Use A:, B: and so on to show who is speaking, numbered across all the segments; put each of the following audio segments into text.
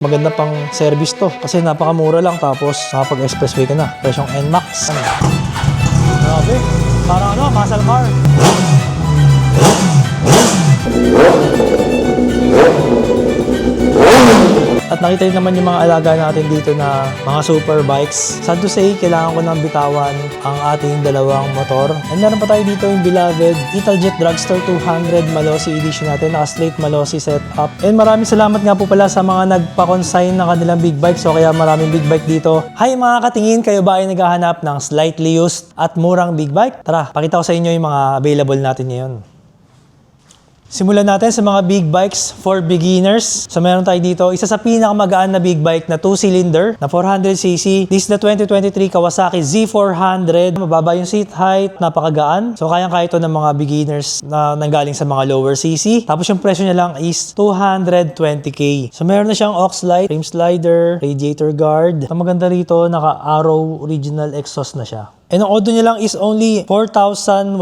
A: Maganda pang service to kasi napakamura lang tapos nakapag-expressway ka na. Presyong NMAX. Grabe. Parang muscle car. At nakita rin naman yung mga alaga natin dito na mga super bikes. Sad to say, kailangan ko nang bitawan ang ating dalawang motor. And meron pa tayo dito yung beloved Italjet Dragster 200 Malossi edition natin. Naka-straight Malossi setup. And maraming salamat nga po pala sa mga nagpa-consign ng kanilang big bike. So kaya maraming big bike dito. Hi mga katingin, kayo ba ay naghahanap ng slightly used at murang big bike? Tara, pakita ko sa inyo yung mga available natin ngayon. Simulan natin sa mga big bikes for beginners. So meron tayo dito, isa sa pinakamagaan na big bike na 2-cylinder na 400cc. This is the 2023 Kawasaki Z400. Mababa yung seat height, napakagaan. So kayang-kaya ito ng mga beginners na nanggaling sa mga lower cc. Tapos yung presyo niya lang is 220k. So meron na siyang aux light, frame slider, radiator guard. Ang maganda rito, naka-Arrow original exhaust na siya. And ang auto niya lang is only 4,194.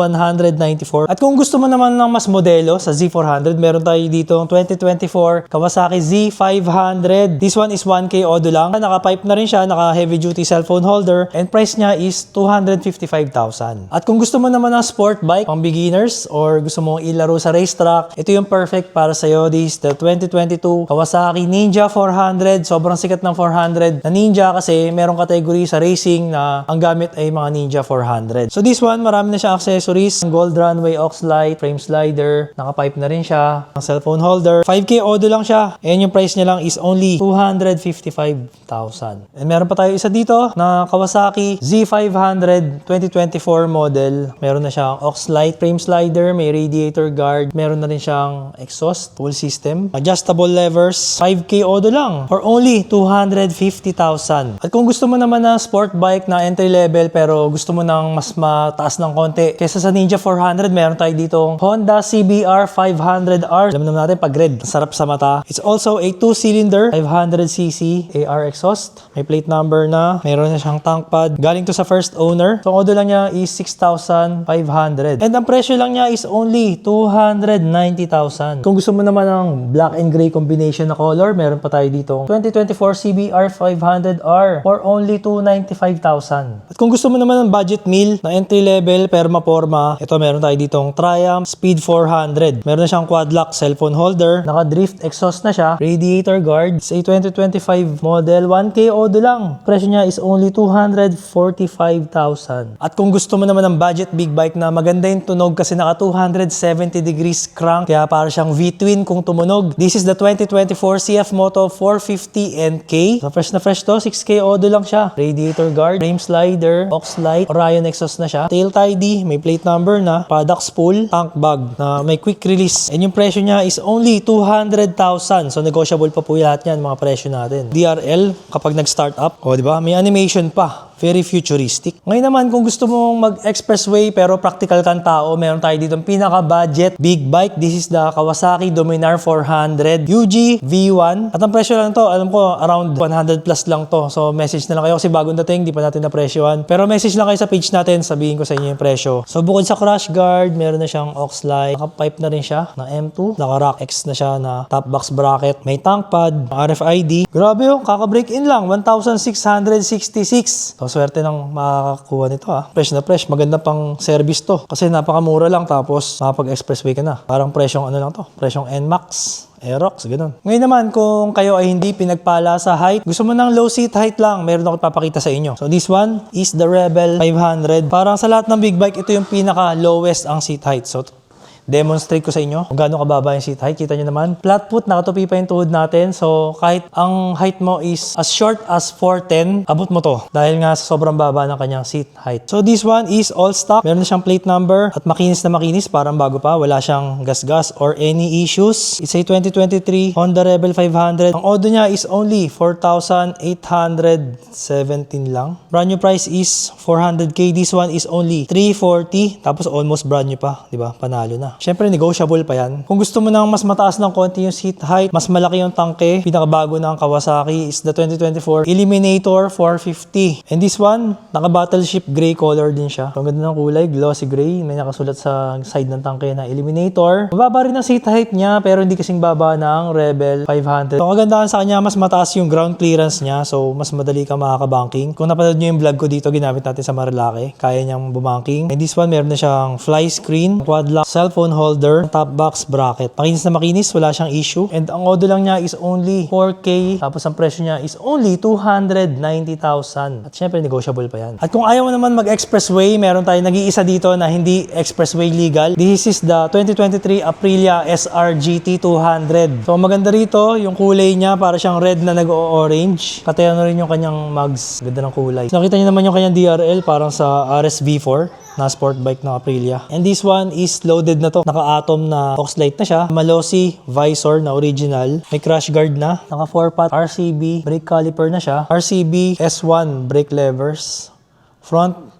A: At kung gusto mo naman ng mas modelo sa Z400, meron tayo dito ang 2024 Kawasaki Z500. This one is 1K auto lang. Naka-pipe na rin siya, naka-heavy duty cellphone holder. And price niya is 255,000. At kung gusto mo naman ng sport bike, pang beginners, or gusto mong ilaro sa racetrack, ito yung perfect para sa'yo. This is the 2022 Kawasaki Ninja 400. Sobrang sikat ng 400 na Ninja kasi merong category sa racing na ang gamit ay mga Ninja 400. So this one, marami na siya accessories. Gold runway, aux light, frame slider, naka-pipe na rin siya, ang cellphone holder. 5K auto lang siya. And yung price niya lang is only 255,000. And meron pa tayo isa dito na Kawasaki Z500 2024 model. Meron na siyang aux light, frame slider, may radiator guard, meron na rin siyang exhaust, full system, adjustable levers. 5K auto lang for only 250,000. At kung gusto mo naman na sport bike na entry level pero gusto mo nang mas mataas ng konti kaysa sa Ninja 400, meron tayo ditong Honda CBR 500R. Alam naman natin pag red, sarap sa mata. It's also a 2-cylinder 500cc AR exhaust. May plate number na, meron na siyang tank pad. Galing to sa first owner. So ang auto lang niya is 6,500. And ang presyo lang niya is only 290,000. Kung gusto mo naman ng black and gray combination na color, meron pa tayo ditong 2024 CBR 500R for only 295,000. At kung gusto mo naman ng budget meal na entry level perma forma, ito meron tayo ditong Triumph Speed 400. Meron na siyang quad lock cellphone holder, naka-drift exhaust na siya, radiator guard. Sa 2025 model, 1K auto lang. Presyo niya is only 245,000. At kung gusto mo naman ng budget big bike na maganda yung tunog kasi naka 270 degrees crank, kaya para siyang V-twin kung tumunog. This is the 2024 CF Moto 450 NK. So fresh na fresh to, 6K auto lang siya. Radiator guard, frame slider, aux light, Orion exhaust na siya, tail tidy, may plate number na, paddock spool, tank bag na may quick release. And yung presyo niya is only 200,000. So negotiable pa po lahat yan, mga presyo natin. DRL kapag nag-start up, o di ba? May animation pa. Very futuristic. Ngayon naman, kung gusto mong mag-expressway pero practical kang tao, meron tayo dito pinaka-budget big bike. This is the Kawasaki Dominar 400 UG V1. At ang presyo lang to, alam ko, around 100 plus lang to. So message na lang kayo kasi bagong dating, di pa natin na-presyoan. Pero message lang kayo sa page natin, sabihin ko sa inyo yung presyo. So bukod sa crash guard, meron na siyang aux light. Naka-pipe na rin siya na M2. Naka-Rock X na siya na top box bracket. May tank pad, RFID. Grabe yung kaka-break in lang, 1,666. So swerte nang makakakuha nito ha. Fresh na fresh. Maganda pang service to. Kasi napakamura lang tapos makapag-expressway ka na. Parang presyong ano lang to. Presyong NMAX. Aerox, ganun. Ngayon naman, kung kayo ay hindi pinagpala sa height, gusto mo ng low seat height lang, meron ako ipapakita sa inyo. So this one is the Rebel 500. Parang sa lahat ng big bike, ito yung pinaka lowest ang seat height. So demonstrate ko sa inyo kung gaano kababa yung seat height. Kita nyo naman. Flat foot, nakatupi pa yung tuhod natin. So, kahit ang height mo is as short as 4'10", abot mo to. Dahil nga sa sobrang baba ng kanyang seat height. So, this one is all stock. Meron na siyang plate number at makinis na makinis. Parang bago pa. Wala siyang gas-gas or any issues. It's a 2023 Honda Rebel 500. Ang auto niya is only 4,817 lang. Brand new price is 400k. This one is only 340. Tapos almost brand new pa. Diba? Panalo na. Syempre, negotiable pa yan. Kung gusto mo nang mas mataas ng konti yung seat height, mas malaki yung tangke, pinakabago ng Kawasaki is the 2024 Eliminator 450. And this one, naka-battleship gray color din siya. So, ang ganda ng kulay, glossy gray. May nakasulat sa side ng tangke na Eliminator. Mababa rin ang seat height niya, pero hindi kasing baba ng Rebel 500. So, ang kagandahan sa kanya, mas mataas yung ground clearance niya. So, mas madali ka makakabanking. Kung napanood nyo yung vlog ko dito, ginamit natin sa Marilake. Kaya niyang bumanking. And this one, meron na siyang fly screen, quad lock, cellphone holder, top box bracket. Makinis na makinis, wala siyang issue. And ang audio lang niya is only 4K. Tapos ang presyo niya is only 290,000. At syempre, negotiable pa yan. At kung ayaw mo naman mag-expressway, meron tayong nag-iisa dito na hindi expressway legal. This is the 2023 Aprilia SR GT 200. So, maganda rito, yung kulay niya, para siyang red na nag-orange. Katayan na rin yung kanyang mugs. Ganda ng kulay. So, nakita niyo naman yung kanyang DRL, parang sa RSV4 na sport bike ng Aprilia. And this one is loaded na to. Naka-atom na Oxlite na siya. Malossi visor na original. May crash guard na. Naka 4-pot RCB brake caliper na siya. RCB S1 brake levers. Front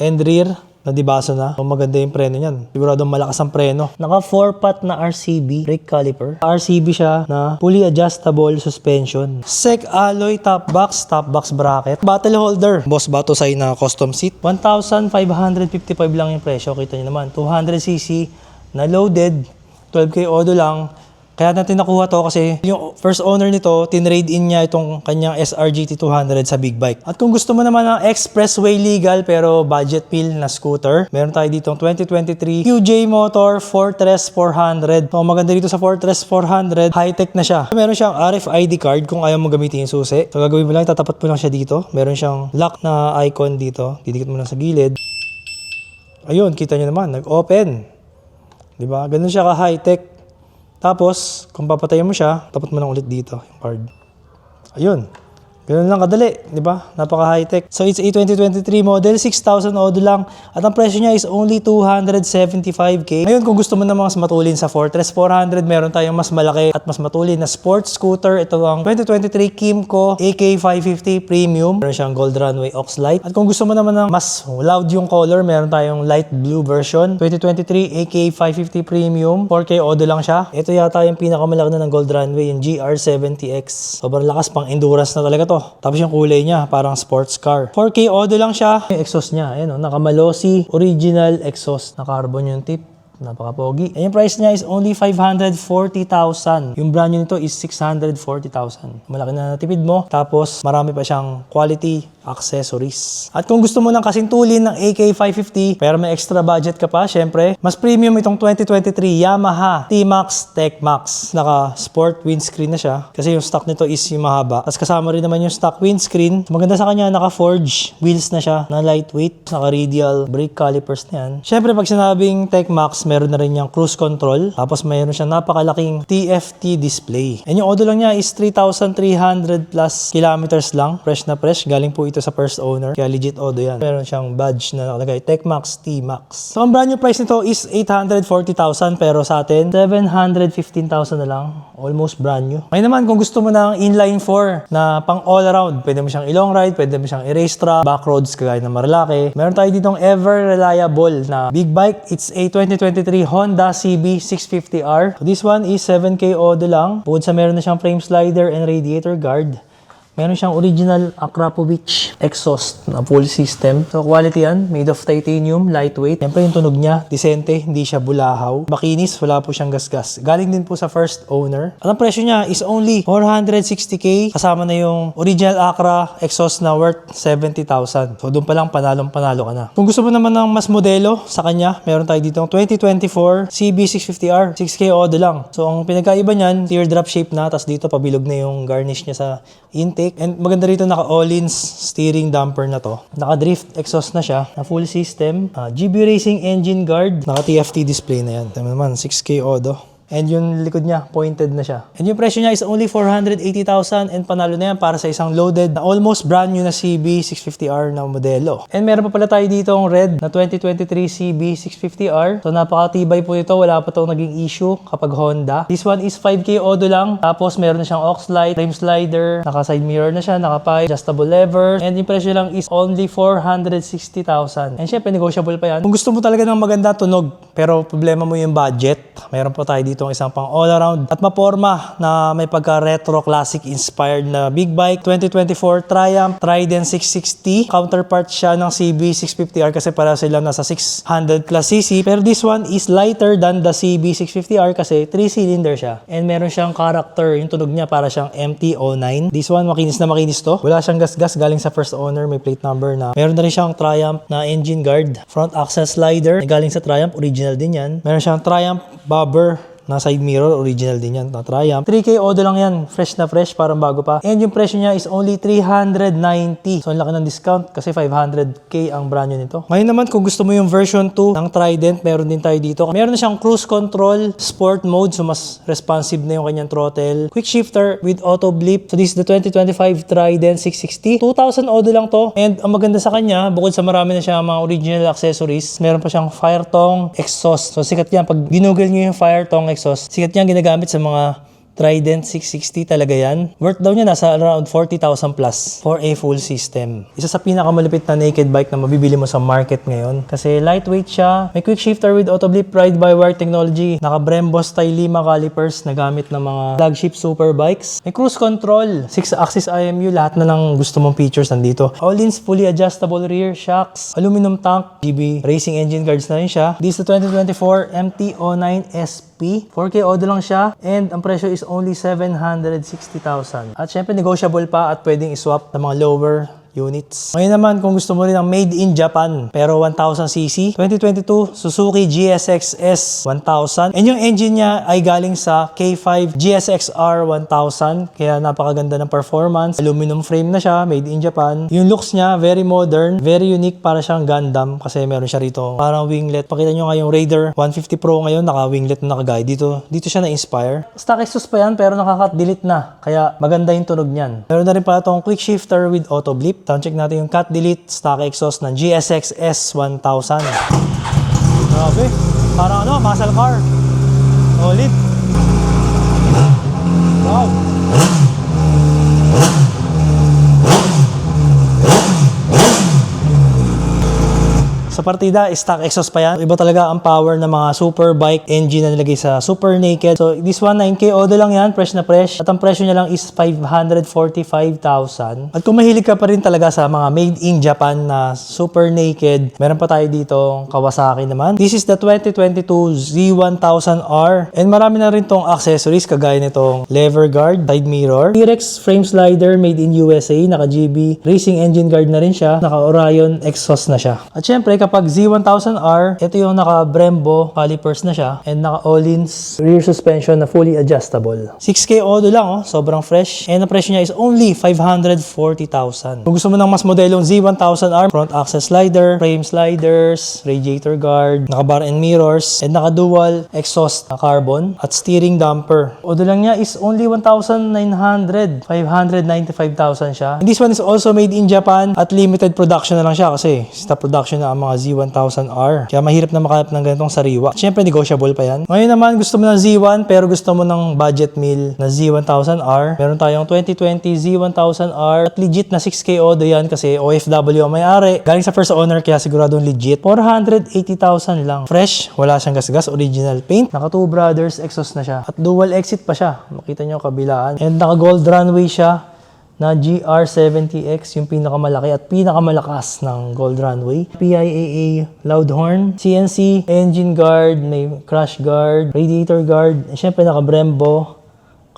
A: and rear na dibaso na. So, maganda yung preno niyan. Siguradong malakas ang preno. Naka 4-pot na RCB brake caliper. RCB siya na fully adjustable suspension. Sec alloy top box bracket. Battle holder. Boss Batosay na custom seat. 1,555 lang yung presyo. Kita niyo naman. 200cc na loaded. 12K auto lang. Kaya natin nakuha to kasi yung first owner nito, tinrade in niya itong kanyang SRGT 200 sa big bike. At kung gusto mo naman ng expressway legal pero budget meal na scooter, meron tayo ditong 2023 QJ Motor Fortress 400. So, maganda dito sa Fortress 400, high-tech na siya. Meron siyang RFID card kung ayaw mo gamitin yung susi. So, gagawin mo lang, tatapat mo lang siya dito. Meron siyang lock na icon dito. Didikit mo lang sa gilid. Ayun, kita nyo naman, nag-open. Diba? Ganun siya ka-high-tech. Tapos, kung papatayin mo siya, tapat mo lang ulit dito yung card. Ayun. Ganun lang kadali, di ba? Napaka high-tech. So, it's a 2023 model, 6,000 auto lang. At ang presyo niya is only 275K. Ngayon, kung gusto mo na mas matulin sa Fortress 400, meron tayong mas malaki at mas matulin na sports scooter. Ito ang 2023 Kymco AK550 Premium. Meron siyang Gold Runway Oxlite. At kung gusto mo naman ng mas loud yung color, meron tayong light blue version. 2023 AK550 Premium. 4K auto lang siya. Ito yata yung pinakamalaki na ng Gold Runway, yung GR70X. Sobrang lakas, pang endurance na talaga to. Tapos yung kulay niya, parang sports car. 4K auto lang siya. Yung exhaust niya, ayan o, naka-Malossi original exhaust. Na-carbon yung tip. Napaka-pogi. And yung price niya is only 540,000. Yung brand new nito is 640,000. Malaki na natipid mo. Tapos, marami pa siyang quality accessories. At kung gusto mo ng kasing tulin ng AK550, pero may extra budget ka pa, syempre, mas premium itong 2023 Yamaha T-Max Tech Max. Naka-sport windscreen na siya. Kasi yung stock nito is yung mahaba. Tapos kasama rin naman yung stock windscreen. Maganda sa kanya, naka-forge wheels na siya, na lightweight. Naka-radial brake calipers na yan. Syempre, pag sinabing Tech Max, meron na rin yung cruise control. Tapos mayroon siyang napakalaking TFT display. And yung auto lang niya is 3,300 plus kilometers lang. Fresh na fresh. Galing po ito sa first owner. Kaya legit auto yan. Meron siyang badge na nakalagay TechMax T-Max. So ang brand new price nito is 840,000 pero sa atin 715,000 na lang. Almost brand new. Ngayon naman kung gusto mo ng inline 4 na pang all around, pwede mo siyang i-long ride, pwede mo siyang i-race track, back roads kagaya ng Marilake. Meron tayo ditong ever reliable na big bike. It's a 2023 Honda CB650R. So this one is 7K auto lang. Bukod sa meron na siyang frame slider and radiator guard. Meron siyang original Akrapovic exhaust na full system. So quality yan, made of titanium, lightweight. Siyempre yung tunog niya, disente, hindi siya bulahaw. Makinis, wala po siyang gasgas. Galing din po sa first owner. At ang presyo niya is only 460K. Kasama na yung original Acra exhaust na worth 70,000. So doon pa lang panalong-panalo ka na. Kung gusto mo naman ng mas modelo sa kanya, meron tayo dito 2024 CB650R. 6K auto lang. So ang pinagkaiba niyan, teardrop shape na, tapos dito pabilog na yung garnish niya sa intake. And maganda rito, naka Öhlins steering damper na to. Naka drift exhaust na siya, na full system. GB Racing engine guard. Naka TFT display na yan. Tama naman, 6K auto. And yung likod niya, pointed na siya. And yung presyo niya is only 480,000 and panalo na yan para sa isang loaded na almost brand new na CB650R na modelo. And meron pa pala tayo dito ang red na 2023 CB650R. So napakatibay po ito, wala pa itong naging issue kapag Honda. This one is 5K Odo lang. Tapos meron na siyang aux light, frame slider, naka side mirror na siya, naka pipe, adjustable lever. And yung presyo lang is only 460,000. And syempre negotiable pa yan. Kung gusto mo talaga ng maganda tunog, pero problema mo yung budget, meron po tayo dito ang isang pang all-around at maporma na may pagka-retro classic inspired na big bike. 2024 Triumph Trident 660. Counterpart siya ng CB650R kasi para sila nasa 600 plus cc. Pero this one is lighter than the CB650R kasi 3-cylinder siya. And meron siyang character. Yung tunog niya para siyang MT-09. This one makinis na makinis to. Wala siyang gas-gas galing sa first owner. May plate number na. Meron na rin siyang Triumph na engine guard. Front axle slider. Galing sa Triumph. Original din yan. Meron siyang Triumph bobber na side mirror, original din yan, na Triumph. 3K Odo lang yan, fresh na fresh, parang bago pa. And yung presyo niya is only 390. So, ang laki ng discount kasi 500k ang brand new nito. Ngayon naman, kung gusto mo yung version 2 ng Trident, meron din tayo dito. Meron na siyang cruise control, sport mode, so mas responsive na yung kanyang throttle. Quick shifter with auto blip. So, this is the 2025 Trident 660. 2,000 Odo lang to. And ang maganda sa kanya, bukod sa marami na siyang mga original accessories, meron pa siyang Firetong exhaust. So, sikat yan. Pag ginugol nyo yung Firetong exhaust, sikat niya ginagamit sa mga Trident 660 talaga yan. Worth daw niya nasa around 40,000 plus for a full system. Isa sa pinakamalupit na naked bike na mabibili mo sa market ngayon. Kasi lightweight siya. May quick shifter with auto blip, ride-by-wire technology. Naka Brembo style 5 calipers na gamit ng mga flagship super bikes. May cruise control, 6-axis IMU, lahat na ng gusto mong features nandito. All-ins, fully adjustable rear shocks, aluminum tank, GB racing engine guards na rin siya. This is the 2024 MT-09 SP. 4K Odo lang siya and ang presyo is only 760,000. At syempre negotiable pa at pwedeng iswap ng mga lower units. Ngayon naman, kung gusto mo rin ng made in Japan, pero 1000cc, 2022 Suzuki GSX S 1000. And yung engine niya ay galing sa K5 GSX-R 1000. Kaya napakaganda ng performance. Aluminum frame na siya, made in Japan. Yung looks niya, very modern, very unique, para siyang Gundam kasi meron siya rito parang winglet. Pakita nyo nga yung Raider 150 Pro ngayon, naka-winglet na naka-guide. Dito siya na-inspire. Stock exhaust pa yan, pero naka-cut delete na. Kaya maganda yung tunog niyan. Meron na rin pala itong quick shifter with auto blip. Soundcheck natin yung cut delete stock exhaust ng GSX S 1000. Grabe, parang muscle car. Solid. Wow. Sa partida, stock exhaust pa yan. Iba talaga ang power ng mga super bike engine na nilagay sa super naked. So, this one, 9K Odo lang yan, fresh na fresh. At ang presyo niya lang is 545,000. At kung mahilig ka pa rin talaga sa mga made in Japan na super naked, meron pa tayo dito Kawasaki naman. This is the 2022 Z1000R. And marami na rin tong accessories kagaya nitong lever guard, side mirror, T-Rex frame slider made in USA, naka-GB racing engine guard na rin siya, naka-Orion exhaust na siya. At syempre, kapag Z1000R, ito yung naka-Brembo calipers na siya and naka-all-ins rear suspension na fully adjustable. 6K Odo lang, sobrang fresh. And ang presyo niya is only 540,000. Kung gusto mo ng mas modelong Z1000R, front axle slider, frame sliders, radiator guard, naka-bar and mirrors, and naka-dual exhaust na carbon at steering damper. Odo lang niya is only 1,900. 595,000 siya. And this one is also made in Japan at limited production na lang siya kasi sa production na ang mga Z1000R. Kaya mahirap na makahanap ng ganitong sariwa. Siyempre, negotiable pa yan. Ngayon naman, gusto mo ng Z1 pero gusto mo ng budget meal na Z1000R. Meron tayong 2020 Z1000R at legit na 6K Odo yan kasi OFW ang may-ari. Galing sa first owner kaya siguradong legit. 480,000 lang. Fresh, wala siyang gas-gas, original paint. Naka Two Brothers exhaust na siya. At dual exit pa siya. Makita nyo kabilaan. And naka gold runway siya na GR70X, yung pinakamalaki at pinakamalakas ng Gold Runway. PIAA loud horn, CNC engine guard, may crash guard, radiator guard, and syempre naka Brembo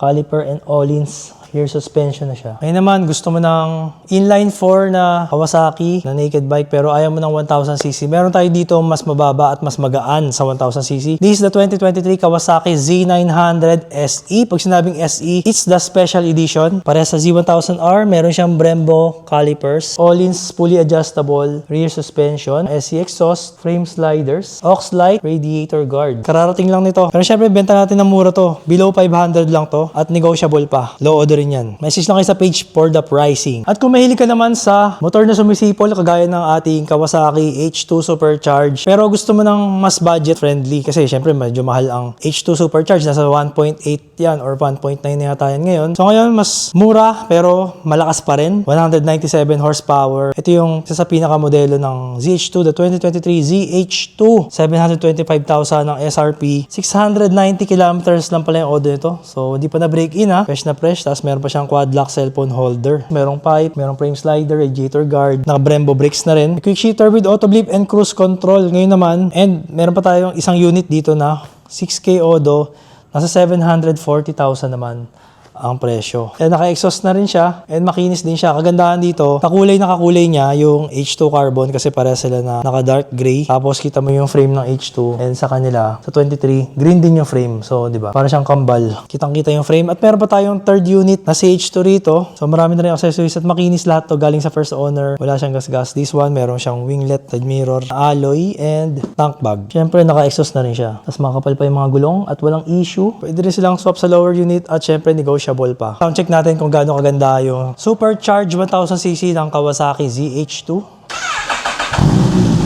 A: caliper and all-ins rear suspension na siya. Ngayon naman, gusto mo ng inline 4 na Kawasaki na naked bike pero ayaw mo ng 1000cc. Meron tayo dito mas mababa at mas magaan sa 1000cc. This is the 2023 Kawasaki Z900 SE. Pag sinabing SE, it's the special edition. Parehas sa Z1000R, meron siyang Brembo calipers, all-ins fully adjustable rear suspension, SE exhaust, frame sliders, aux light, radiator guard. Kararating lang nito. Pero syempre, benta natin ng mura to. Below 500 lang to at negotiable pa. Low order rin yan. Message lang kayo sa page for the pricing. At kung mahilig ka naman sa motor na sumisipol, kagaya ng ating Kawasaki H2 Supercharge, pero gusto mo ng mas budget friendly, kasi syempre medyo mahal ang H2 Supercharge. Nasa 1.8 yan or 1.9 na yata yan ngayon. So ngayon, mas mura pero malakas pa rin. 197 horsepower. Ito yung isa sa pinakamodelo ng ZH2, the 2023 ZH2. 725,000 ng SRP. 690 kilometers lang pala yung auto nito. So, hindi pa na break in ha. Fresh na fresh. Tapos meron pa siyang quad lock cellphone holder. Merong pipe, merong frame slider, radiator guard. Naka Brembo brakes na rin. Quick shifter with auto blip and cruise control. Ngayon naman, and meron pa tayong isang unit dito na 6K Odo. Nasa 740,000 naman ang presyo. And naka-exhaust na rin siya and makinis din siya. Kagandahan dito, kakulay na kakulay niya yung H2 carbon kasi pareha sila na naka-dark gray. Tapos kita mo yung frame ng H2 and sa kanila, sa 23, green din yung frame. So, di ba? Para siyang kambal. Kitang-kita yung frame. At meron pa tayong third unit na CH2 rito. So, marami na rin accessories at makinis lahat to galing sa first owner. Wala siyang gas-gas. This one, meron siyang winglet, side mirror, alloy, and tank bag. Siyempre, naka-exhaust na rin siya. Tapos makapal pa yung mga gulong at walang issue. Pwede rin silang swap sa lower unit at siyempre, negotiable pa. Sound check natin kung gaano kaganda yung Supercharge 1000cc ng Kawasaki ZH2.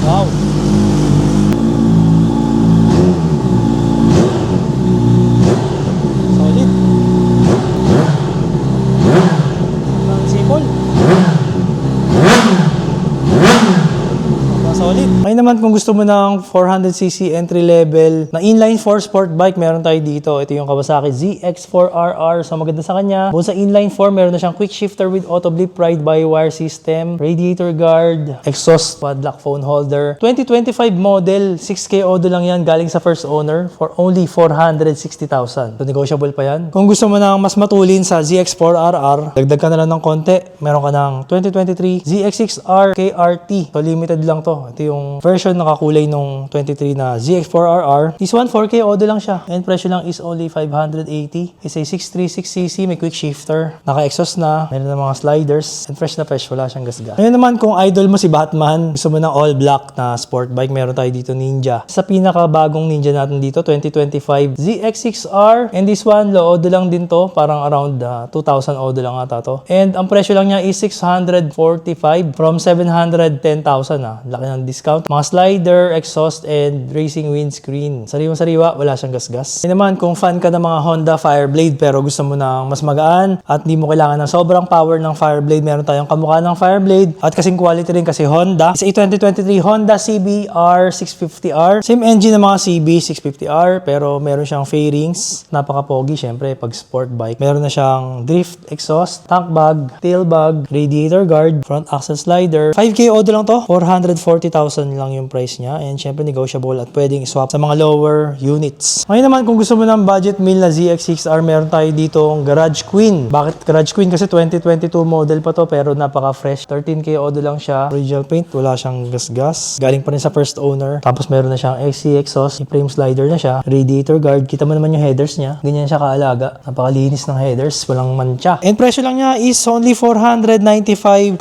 A: Wow! Solid! Ang sipol! Solid. Ngayon naman kung gusto mo ng 400cc entry level na inline 4 sport bike, meron tayo dito. Ito yung Kawasaki ZX4RR. So maganda sa kanya. Bukod sa inline 4, meron na siyang quick shifter with auto blip ride-by-wire system, radiator guard, exhaust, quad lock phone holder. 2025 model, 6K Odo lang yan galing sa first owner for only 460,000. So negotiable pa yan. Kung gusto mo ng mas matulin sa ZX4RR, dagdag ka na lang ng konti. Meron ka ng 2023 ZX6R KRT. So limited lang to. Ito yung version na kakulay nung 23 na ZX4RR. This one, 4K Odo lang siya. And presyo lang is only 580. It's a 636cc, may quick shifter. Naka-exhaust na. Meron na mga sliders. And fresh na fresh. Wala siyang gasgas. Ngayon naman, kung idol mo si Batman, gusto mo ng all black na sport bike, meron tayo dito Ninja. Sa pinakabagong Ninja natin dito, 2025 ZX6R. And this one, low Odo lang din to. Parang around 2,000 Odo lang ata to. And ang presyo lang niya is 645 from 710,000 Laki ng discount. Mga slider, exhaust, and racing windscreen. Sariwang-sariwa, wala siyang gasgas. Ngayon naman, kung fan ka ng mga Honda Fireblade pero gusto mo ng mas magaan at hindi mo kailangan ng sobrang power ng Fireblade, meron tayong kamukha ng Fireblade at kasing quality rin kasi Honda. Sa 2023 Honda CBR 650R. Same engine ng mga CB 650R pero meron siyang fairings. Napaka-pogi syempre pag sport bike. Meron na siyang drift exhaust, tank bag, tail bag, radiator guard, front axle slider. 5K Odo lang to. 440,000 lang yung price niya and syempre negotiable at pwedeng swap sa mga lower units. Ngayon naman kung gusto mo ng budget meal na ZX6R, meron tayo dito ang Garage Queen. Bakit Garage Queen? Kasi 2022 model pa to pero napaka-fresh. 13K Odo lang siya. Original paint, wala siyang gasgas. Galing pa rin sa first owner. Tapos meron na siyang XC exhaust, yung frame slider na siya. Radiator guard, kita mo naman yung headers niya. Ganyan siya kaalaga. Napakalinis ng headers, walang mancha. And presyo lang niya is only 495,000.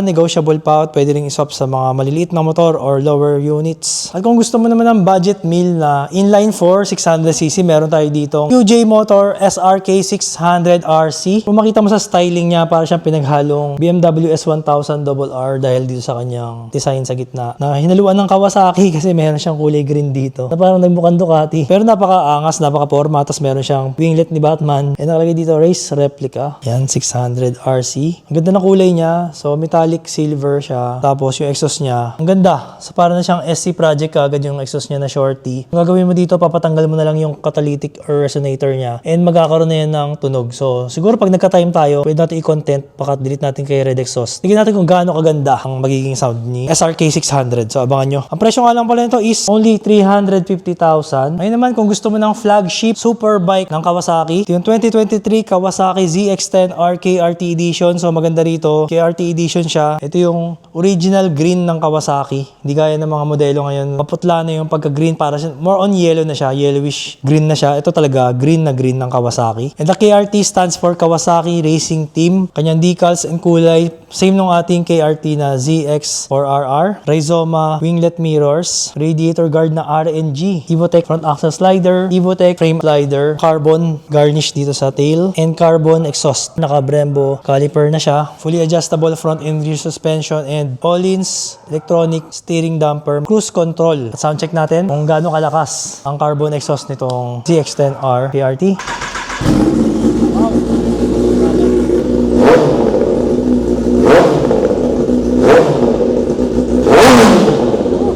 A: Negotiable pa at pwede ring iswap sa mga maliliit na motor or lower units. At kung gusto mo naman ng budget meal na inline 4 600cc, meron tayo dito QJ Motor SRK 600RC. Kung makita mo sa styling niya, para siyang pinaghalong BMW S1000RR dahil dito sa kanyang design sa gitna na hinaluan ng Kawasaki kasi meron siyang kulay green dito na parang nagmukhang Ducati. Pero napaka-angas, napaka-forma, tapos meron siyang winglet ni Batman. And nakalagay dito race replica. Yan, 600RC. Ang ganda ng kulay niya. So metallic silver siya. Tapos yung exhaust niya, ang ganda. Para na siyang SC project agad yung exhaust niya na shorty. Ang gagawin mo dito, papatanggal mo na lang yung catalytic or resonator niya and magkakaroon na yan ng tunog. So siguro pag nagka-time tayo, pwede natin i-content, delete natin kay red exhaust. Tignan natin kung gaano kaganda ang magiging sound ni SRK 600. So abangan nyo. Ang presyo nga lang pala nito is only 350,000. Ngayon naman kung gusto mo ng flagship super bike ng Kawasaki, ito yung 2023 Kawasaki ZX-10 RKRT Edition. So maganda rito, KRT Edition siya. Ito yung original green ng Kawasaki. Hindi gaya ng mga modelo ngayon. Kaputla na yung pagka-green, para siya, more on yellow na siya, yellowish green na siya. Ito talaga green na green ng Kawasaki. And the KRT stands for Kawasaki Racing Team. Kanyang decals and kulay same nung ating KRT na ZX or RR. Rhizoma winglet mirrors, radiator guard na RNG, Evotech front axle slider, Evotech frame slider, carbon garnish dito sa tail, and carbon exhaust. Naka Brembo caliper na siya, fully adjustable front and rear suspension, and Öhlins electronic steering damper, cruise control. At sound check natin kung gaano kalakas ang carbon exhaust nitong ZX-10R KRT.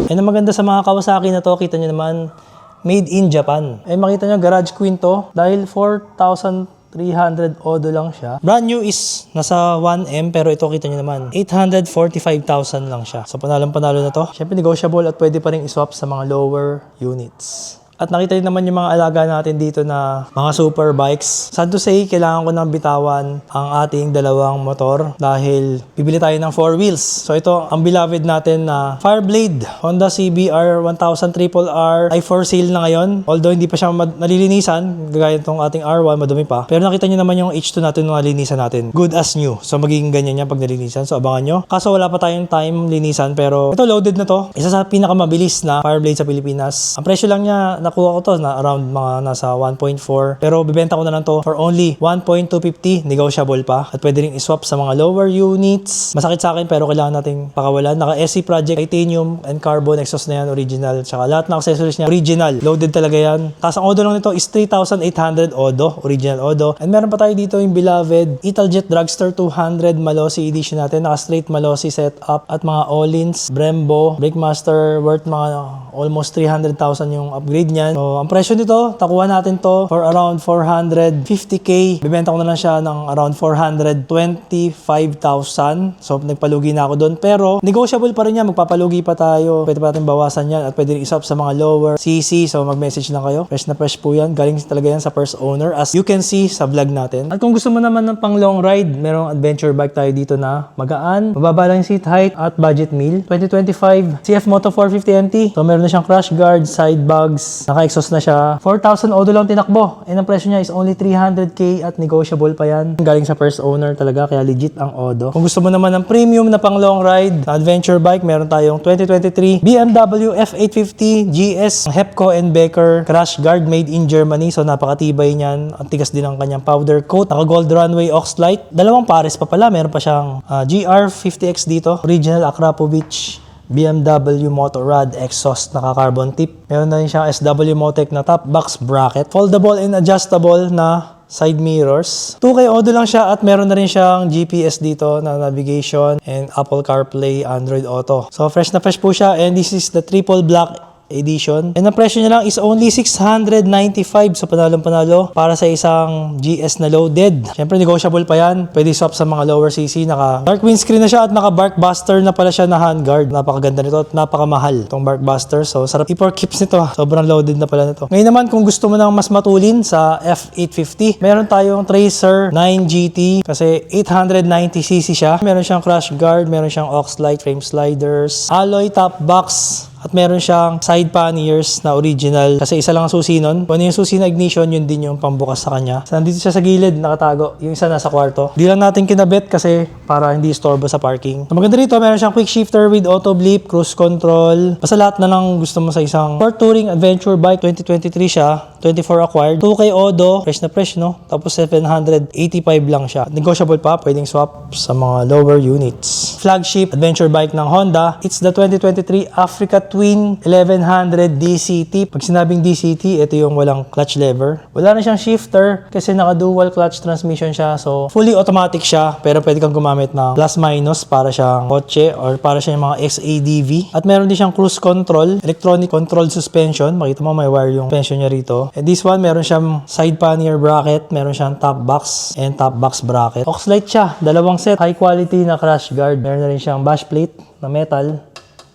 A: And ang maganda sa mga Kawasaki na to, kita nyo naman, made in Japan. Eh makita nyo, garage queen to, dahil 4,300 odo lang siya. Brand new is nasa 1M, pero ito kita nyo naman, 845,000 lang siya. So panalo na to. Siyempre negotiable at pwede pa rin iswap sa mga lower units. At nakita din naman yung mga alaga natin dito na mga super bikes. Sad to say, kailangan ko nang bitawan ang ating dalawang motor dahil bibili tayo ng 4 wheels. So ito, ang beloved natin na Fireblade Honda CBR 1000 RRR ay for sale na ngayon. Although hindi pa siya nalilinisan, gaya itong ating R1, madumi pa. Pero nakita nyo naman yung H2 natin nung nalinisan natin. Good as new. So magiging ganyan yan pag nalinisan. So abangan nyo. Kaso wala pa tayong time linisan, pero ito loaded na to. Isa sa pinakamabilis na Fireblade sa Pilipinas. Ang presyo lang niya, nakuha ko to na around mga nasa 1.4, pero bibenta ko na lang to for only 1.250, negotiable pa, at pwede rin iswap sa mga lower units. Masakit sa akin pero kailangan nating pakawalan. Naka SC project, titanium and carbon exhaust na yan, original, tsaka lahat ng accessories niya original, loaded talaga yan. Tapos ang odo lang nito is 3,800 odo, original odo. And meron pa tayo dito yung beloved Italjet Dragster 200 Malossi edition natin, naka straight Malossi setup at mga Öhlins, Brembo, Breakmaster, worth mga almost 300,000 yung upgrade niyan. So ang presyo nito, takuha natin to for around 450k. Bibenta ko na lang siya ng around 425,000. So nagpalugi na ako doon. Pero negotiable pa rin yan. Magpapalugi pa tayo. Pwede pa natin bawasan yan. At pwede rin isop sa mga lower CC. So mag-message lang kayo. Fresh na fresh po yan. Galing talaga yan sa first owner. As you can see sa vlog natin. At kung gusto mo naman ng pang long ride, merong adventure bike tayo dito na magaan. Mababa lang yung seat height at budget meal. 2025 CF Moto 450MT. So meron na siyang crash guard, side bags, naka-exhaust na siya. 4,000 odo lang tinakbo. And ang presyo niya is only 300k at negotiable pa yan. Galing sa first owner talaga, kaya legit ang odo. Kung gusto mo naman ng premium na pang long ride, adventure bike, meron tayong 2023 BMW F850 GS Hepco and Becker crash guard made in Germany. So napakatibay niyan. Ang tigas din ang kanyang powder coat. Naka gold runway Oxlite. Dalawang pares pa pala. Meron pa siyang GR50X dito. Original Akrapovic BMW Motorrad exhaust, naka-carbon tip. Meron na rin siyang SW Motec na top box bracket. Foldable and adjustable na side mirrors. 2K odo lang siya at meron na rin siyang GPS dito na navigation and Apple CarPlay, Android Auto. So fresh na fresh po siya, and this is the triple black edition. And ang presyo niya lang is only 695. So panalong-panalo para sa isang GS na loaded. Siyempre negotiable pa yan. Pwede swap sa mga lower CC. Naka dark windscreen na siya at naka Barkbuster na pala siya na handguard. Napakaganda nito at napakamahal itong Barkbuster. So sarap i-pour keeps nito. Sobrang loaded na pala nito. Ngayon naman kung gusto mo ng mas matulin sa F850, meron tayong Tracer 9GT kasi 890cc siya. Meron siyang crash guard, meron siyang Oxlite frame sliders, alloy top box, at meron siyang side panniers na original kasi isa lang ang susi nun. Kung ano yung susi na ignition, yun din yung pambukas sa kanya. So, nandito siya sa gilid, nakatago. Yung isa nasa kwarto. Di lang natin kinabit kasi para hindi istorbo sa parking. So, maganda rito, meron siyang quick shifter with auto blip, cruise control. Basta lahat na lang gusto mo sa isang sport touring adventure bike. 2023 siya, 24 acquired. 2K odo, fresh na fresh, no? Tapos 785 lang siya. Negotiable pa, pwedeng swap sa mga lower units. Flagship adventure bike ng Honda. It's the 2023 Africa Twin 1100 DCT. Pag sinabing DCT, ito yung walang clutch lever. Wala na siyang shifter kasi naka-dual clutch transmission siya. So, fully automatic siya pero pwede kang gumamit ng plus-minus para siyang kotse or para siyang mga XADV. At meron din siyang cruise control, electronic control suspension. Makita mo may wire yung suspension niya rito. And this one, meron siyang side pannier bracket, meron siyang top box and top box bracket. Oxlite siya, dalawang set, high quality na crash guard. Meron na rin siyang bash plate na metal.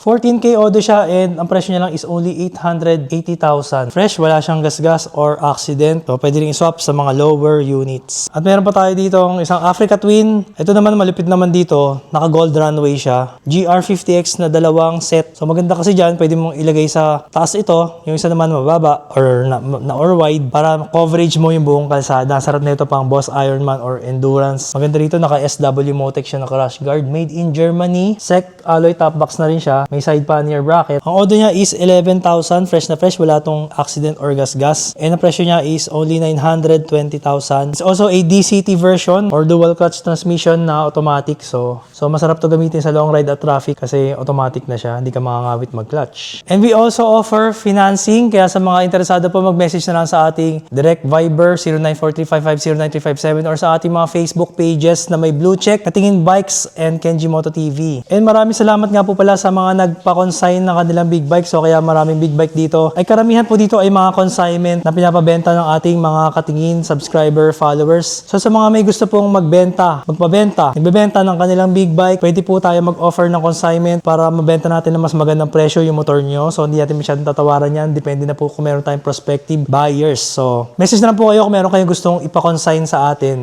A: 14K odo siya and ang presyo niya lang is only 880,000. Fresh, wala siyang gasgas or accident. So, pwede rin i-swap sa mga lower units. At meron pa tayo dito ang isang Africa Twin. Ito naman, malupit naman dito. Naka-gold runway siya. GR50X na dalawang set. So, maganda kasi dyan, pwede mong ilagay sa taas ito. Yung isa naman mababa or or wide para coverage mo yung buong kalsada. Sarap na ito pang Boss Ironman or Endurance. Maganda rito, naka-SW Motec siya na crash guard. Made in Germany. Sec alloy top box na rin siya. May side pannier bracket. Ang odo niya is 11,000. Fresh na fresh. Wala tong accident or gas-gas. And ang presyo niya is only 920,000. It's also a DCT version or dual clutch transmission na automatic. So masarap to gamitin sa long ride at traffic kasi automatic na siya. Hindi ka makakawit mag-clutch. And we also offer financing. Kaya sa mga interesado po, mag-message na lang sa ating direct Viber 0943550937 or sa ating mga Facebook pages na may blue check, Katingin Bikes and Kenji Moto TV. And maraming salamat nga po pala sa mga nagpa-consign ng kanilang big bike. So kaya maraming big bike dito. Ay karamihan po dito ay mga consignment na pinapabenta ng ating mga Katingin subscriber, followers. So sa mga may gusto pong magbenta, nagbebenta ng kanilang big bike, pwede po tayo mag-offer ng consignment para mabenta natin ng mas magandang presyo yung motor nyo. So hindi natin masyadong tatawaran yan. Depende na po kung meron tayong prospective buyers. So message na lang po kayo kung meron kayong gustong ipa-consign sa atin.